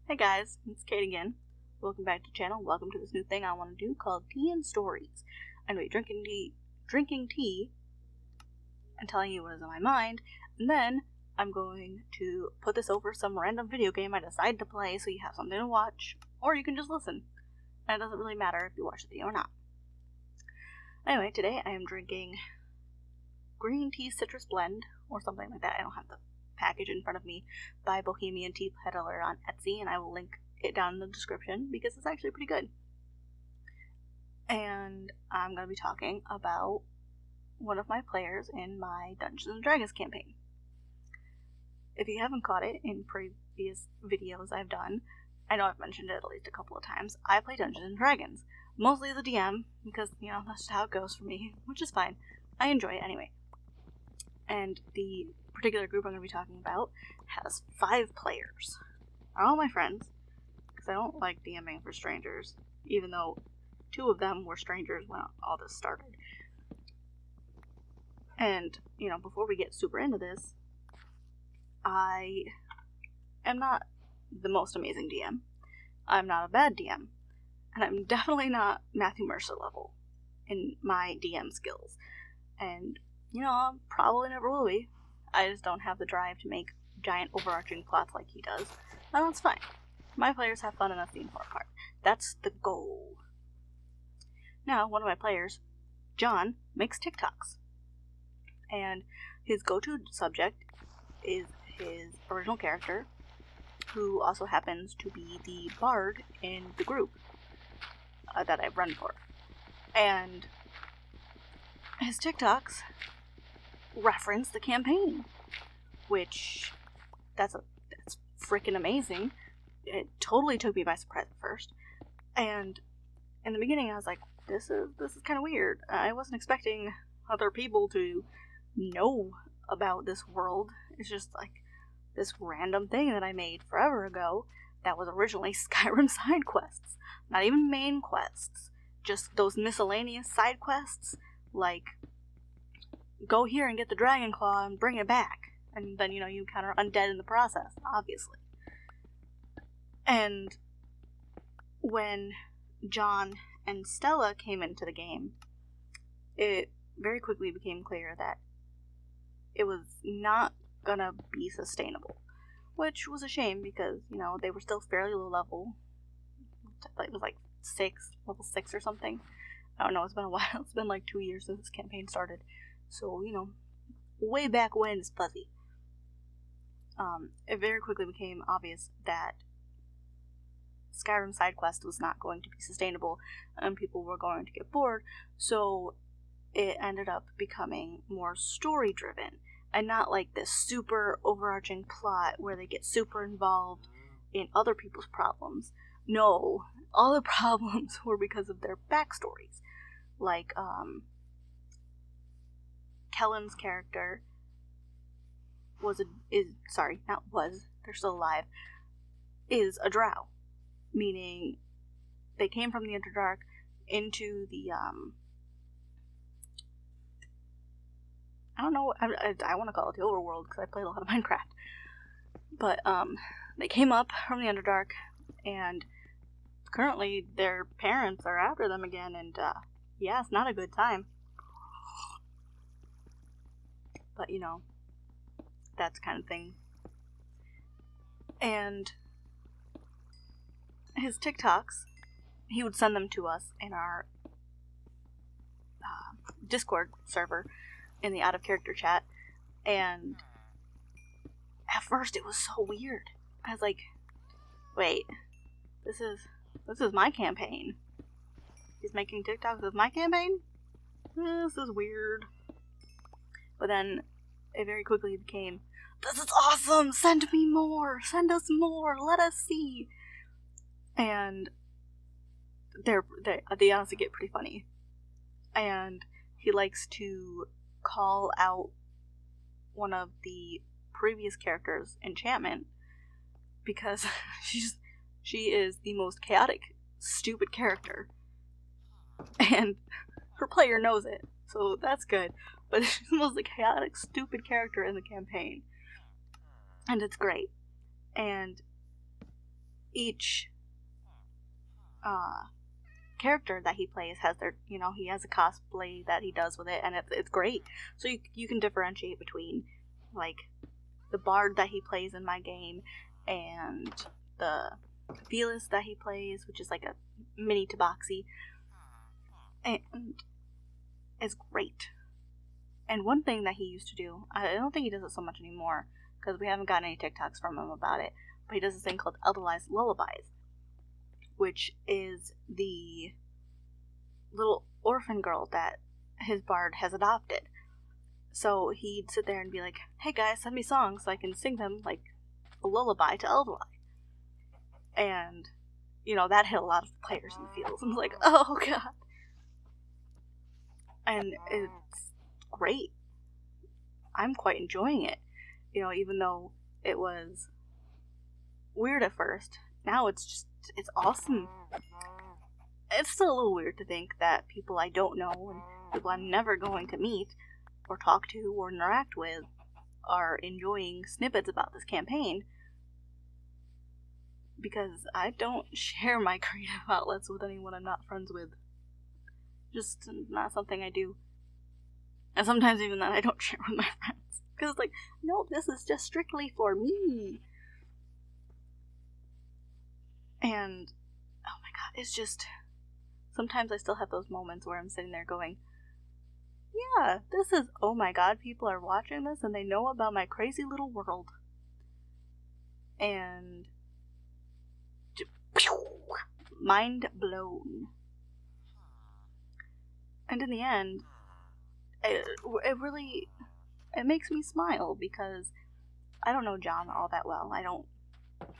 Hey guys, it's Kate again. Welcome back to the channel. Welcome to this new thing I want to do called Tea and Stories. I'm going to be drinking tea and telling you what is on my mind, and then I'm going to put this over some random video game I decide to play so you have something to watch, or you can just listen. And it doesn't really matter if you watch the video or not. Anyway, today I am drinking green tea citrus blend, or something like that. I don't have the package in front of me, by Bohemian Tea Peddler on Etsy, and I will link it down in the description because it's actually pretty good. And I'm going to be talking about one of my players in my Dungeons & Dragons campaign. If you haven't caught it in previous videos I've done, I know I've mentioned it at least a couple of times, I play Dungeons & Dragons. Mostly as a DM, because, that's just how it goes for me, which is fine. I enjoy it anyway. And the particular group I'm going to be talking about has 5 players. They're all my friends, because I don't like DMing for strangers, even though 2 of them were strangers when all this started. And, before we get super into this, I am not the most amazing DM. I'm not a bad DM. And I'm definitely not Matthew Mercer level in my DM skills. And, I probably never will be. I just don't have the drive to make giant overarching plots like he does. And that's fine. My players have fun enough being far apart. That's the goal. Now, one of my players, John, makes TikToks. And his go-to subject is his original character, who also happens to be the bard in the group that I run for. And his TikToks reference the campaign, which that's freaking amazing. It totally took me by surprise at first, and in the beginning I was like, this is kind of weird. I wasn't expecting other people to know about this world. It's just like this random thing that I made forever ago that was originally Skyrim side quests, not even main quests, just those miscellaneous side quests, like go here and get the dragon claw and bring it back. And then, you encounter undead in the process, obviously. And when John and Stella came into the game, it very quickly became clear that it was not gonna be sustainable. Which was a shame because, they were still fairly low level. It was like level 6 or something. I don't know, it's been a while. It's been like 2 years since this campaign started. So, way back when is fuzzy. It very quickly became obvious that Skyrim side quest was not going to be sustainable and people were going to get bored, so it ended up becoming more story driven and not like this super overarching plot where they get super involved in other people's problems. No, all the problems were because of their backstories. Like, Kellen's character they're still alive, is a drow. Meaning, they came from the Underdark into the, I don't know, I want to call it the overworld because I played a lot of Minecraft. But, they came up from the Underdark, and currently their parents are after them again, and, yeah, it's not a good time. But, that kind of thing. And his TikToks, he would send them to us in our Discord server in the out-of-character chat, and at first it was so weird. I was like, wait, this is my campaign. He's making TikToks of my campaign? This is weird. But then it very quickly became, this is awesome! Send me more! Send us more! Let us see! And they honestly get pretty funny. And he likes to call out one of the previous characters' enchantment because she is the most chaotic, stupid character. And her player knows it, so that's good. But she's the most chaotic, stupid character in the campaign. And it's great. And each character that he plays has their, he has a cosplay that he does with it, and it's great. So you can differentiate between, like, the bard that he plays in my game and the Felis that he plays, which is like a mini Tabaxi, and it's great. And one thing that he used to do, I don't think he does it so much anymore, because we haven't gotten any TikToks from him about it, but he does this thing called Eldelize Lullabies, which is the little orphan girl that his bard has adopted. So he'd sit there and be like, hey guys, send me songs so I can sing them like a lullaby to Eldelize. And, that hit a lot of players in the fields. I was like, oh god. And it's great. I'm quite enjoying it. Even though it was weird at first, now it's awesome. It's still a little weird to think that people I don't know and people I'm never going to meet or talk to or interact with are enjoying snippets about this campaign, because I don't share my creative outlets with anyone I'm not friends with. Just not something I do. And sometimes even that I don't share with my friends. Because it's like, no, this is just strictly for me. And, oh my god, it's just... Sometimes I still have those moments where I'm sitting there going, yeah, this is, oh my god, people are watching this and they know about my crazy little world. And... mind blown. And in the end, it makes me smile, because I don't know John all that well.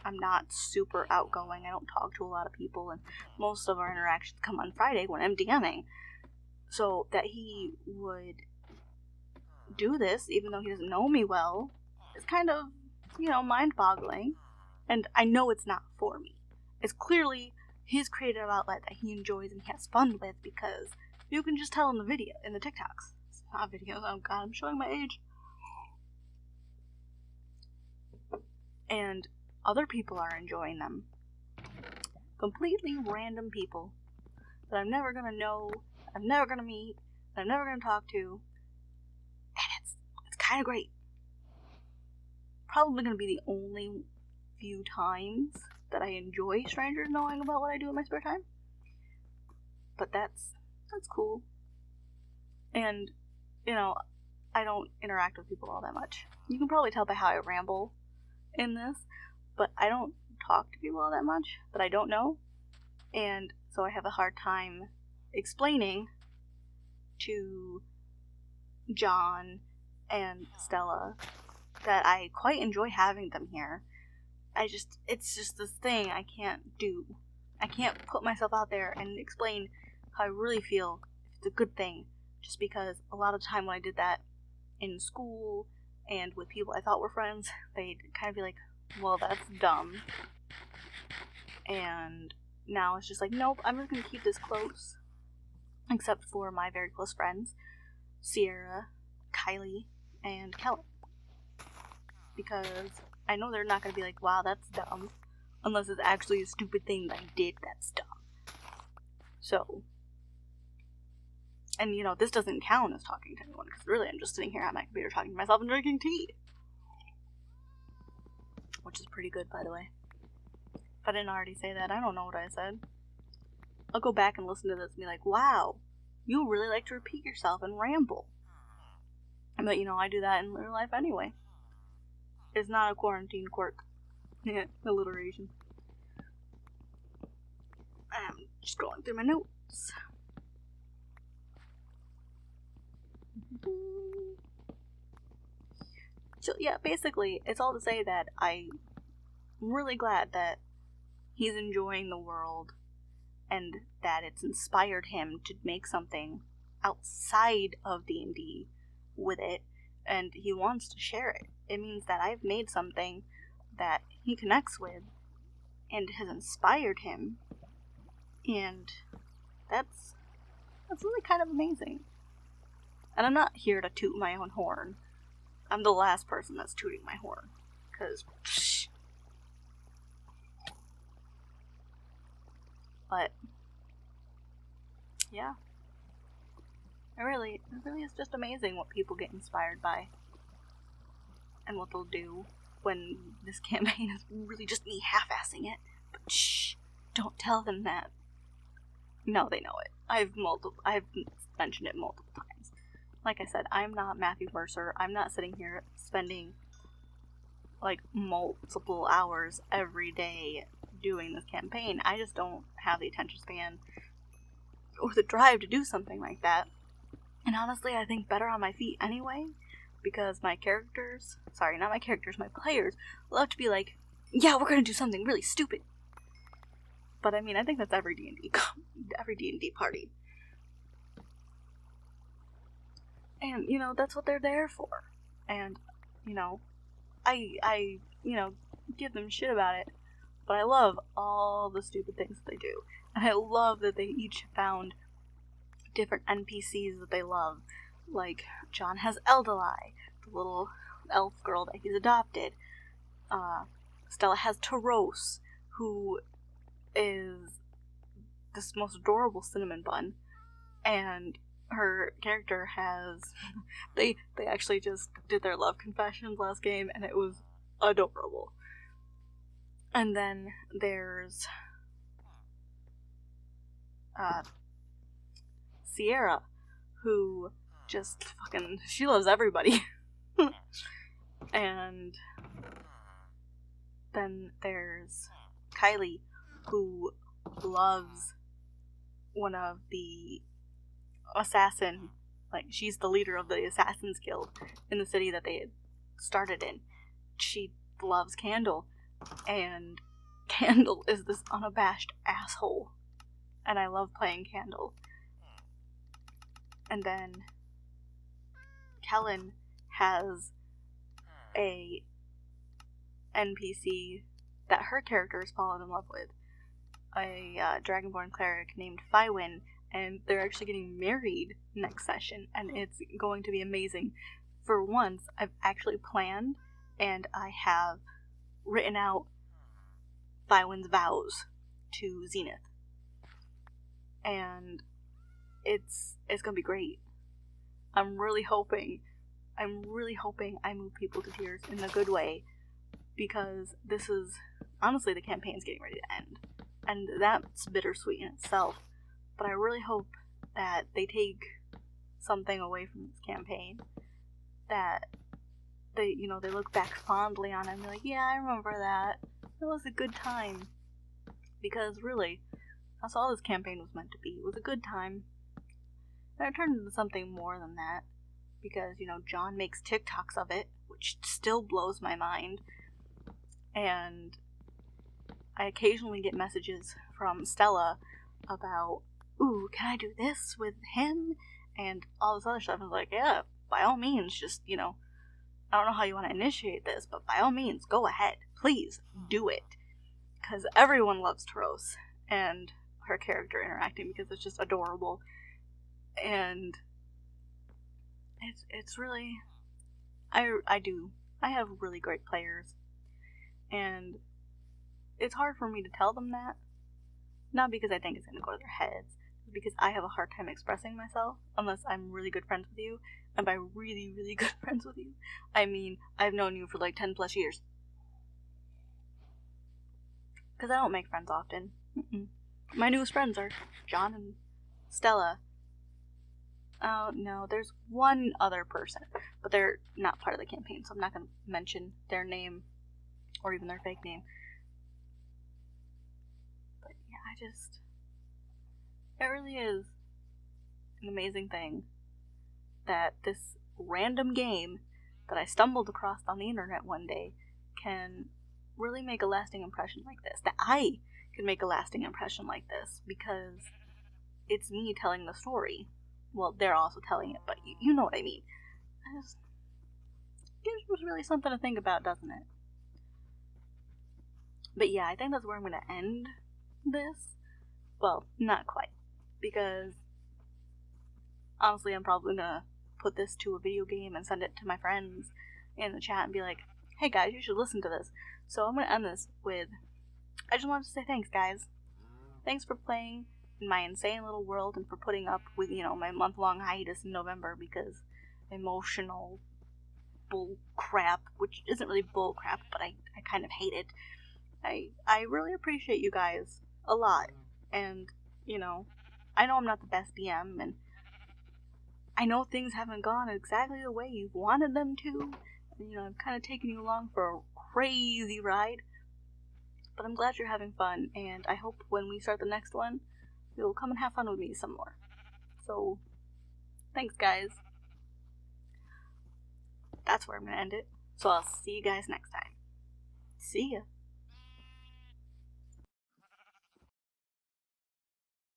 I'm not super outgoing. I don't talk to a lot of people, and most of our interactions come on Friday when I'm DMing. So that he would do this, even though he doesn't know me well, is kind of, mind-boggling. And I know it's not for me. It's clearly his creative outlet that he enjoys and he has fun with, because you can just tell in the TikToks. It's not videos, oh god, I'm showing my age. And other people are enjoying them. Completely random people that I'm never gonna know, I'm never gonna meet, I'm never gonna talk to. And it's kind of great. Probably gonna be the only few times that I enjoy strangers knowing about what I do in my spare time. But that's cool. And, I don't interact with people all that much. You can probably tell by how I ramble in this, but I don't talk to people all that much that I don't know. And so I have a hard time explaining to John and Stella that I quite enjoy having them here. It's just this thing I can't do. I can't put myself out there and explain how I really feel if it's a good thing, just because a lot of the time when I did that in school and with people I thought were friends, they'd kind of be like, well, that's dumb. And now it's just like, nope, I'm just going to keep this close. Except for my very close friends, Sierra, Kylie, and Kelly. Because I know they're not going to be like, wow, that's dumb. Unless it's actually a stupid thing that I did that's dumb. So, and this doesn't count as talking to anyone, because really I'm just sitting here at my computer talking to myself and drinking tea. Which is pretty good, by the way. If I didn't already say that, I don't know what I said. I'll go back and listen to this and be like, wow, you really like to repeat yourself and ramble. But, I do that in real life anyway. It's not a quarantine quirk. Alliteration. I'm just going through my notes. So, yeah, basically, it's all to say that I'm really glad that he's enjoying the world and that it's inspired him to make something outside of D&D with it, and he wants to share it. It means that I've made something that he connects with and has inspired him, and that's really kind of amazing. And I'm not here to toot my own horn. I'm the last person that's tooting my horn, because But yeah, it really is just amazing what people get inspired by and what they'll do when this campaign is really just me half-assing it. But shh, don't tell them that. No, they know it. I've mentioned it multiple times. Like I said, I'm not Matthew Mercer. I'm not sitting here spending like multiple hours every day doing this campaign. I just don't have the attention span or the drive to do something like that. And honestly, I think better on my feet anyway, because my players love to be like, yeah, we're gonna do something really stupid. But I mean, I think that's every D&D party. And, you know, that's what they're there for. And, you know, I give them shit about it, but I love all the stupid things that they do. And I love that they each found different NPCs that they love. Like, John has Eldalai, the little elf girl that he's adopted. Stella has Taros, who is this most adorable cinnamon bun. And her character has... they actually just did their love confessions last game, and it was adorable. And then there's Sierra, who just fucking... she loves everybody. And then there's Kylie, who loves one of the assassin, like, she's the leader of the Assassin's Guild in the city that they had started in. She loves Candle, and Candle is this unabashed asshole, and I love playing Candle. And then Kellen has a NPC that her character has fallen in love with, a Dragonborn cleric named Fywin, and they're actually getting married next session, and it's going to be amazing. For once, I've actually planned, and I have written out Fywin's vows to Zenith. And it's gonna be great. I'm really hoping I move people to tears in a good way, because this is, honestly, the campaign's getting ready to end. And that's bittersweet in itself. But I really hope that they take something away from this campaign, that they look back fondly on it and be like, yeah, I remember that. It was a good time. Because really, that's all this campaign was meant to be. It was a good time. And it turned into something more than that. Because, John makes TikToks of it, which still blows my mind. And I occasionally get messages from Stella about, ooh, can I do this with him? And all this other stuff. I was like, yeah, by all means, just, I don't know how you want to initiate this, but by all means, go ahead. Please, do it. Because everyone loves Taros and her character interacting, because it's just adorable. And it's really... I have really great players. And it's hard for me to tell them that. Not because I think it's going to go to their heads, but because I have a hard time expressing myself unless I'm really good friends with you. And by really, really good friends with you, I mean I've known you for like 10 plus years. Because I don't make friends often. My newest friends are John and Stella. Oh, no, there's one other person, but they're not part of the campaign, so I'm not going to mention their name or even their fake name. But yeah, it really is an amazing thing that this random game that I stumbled across on the internet one day can really make a lasting impression like this. That I can make a lasting impression like this, because it's me telling the story. Well, they're also telling it, but you know what I mean. It was really something to think about, doesn't it? But yeah, I think that's where I'm going to end this. Well, not quite. Because, honestly, I'm probably going to put this to a video game and send it to my friends in the chat and be like, hey guys, you should listen to this. So I'm going to end this with, I just wanted to say thanks, guys. thanks for playing in my insane little world and for putting up with, my month-long hiatus in November because emotional bull crap, which isn't really bull crap, but I kind of hate it. I really appreciate you guys a lot, and, I know I'm not the best DM, and I know things haven't gone exactly the way you've wanted them to, and, I've kind of taken you along for a crazy ride, but I'm glad you're having fun, and I hope when we start the next one, you'll come and have fun with me some more. So, thanks guys. That's where I'm gonna end it. So I'll see you guys next time. See ya.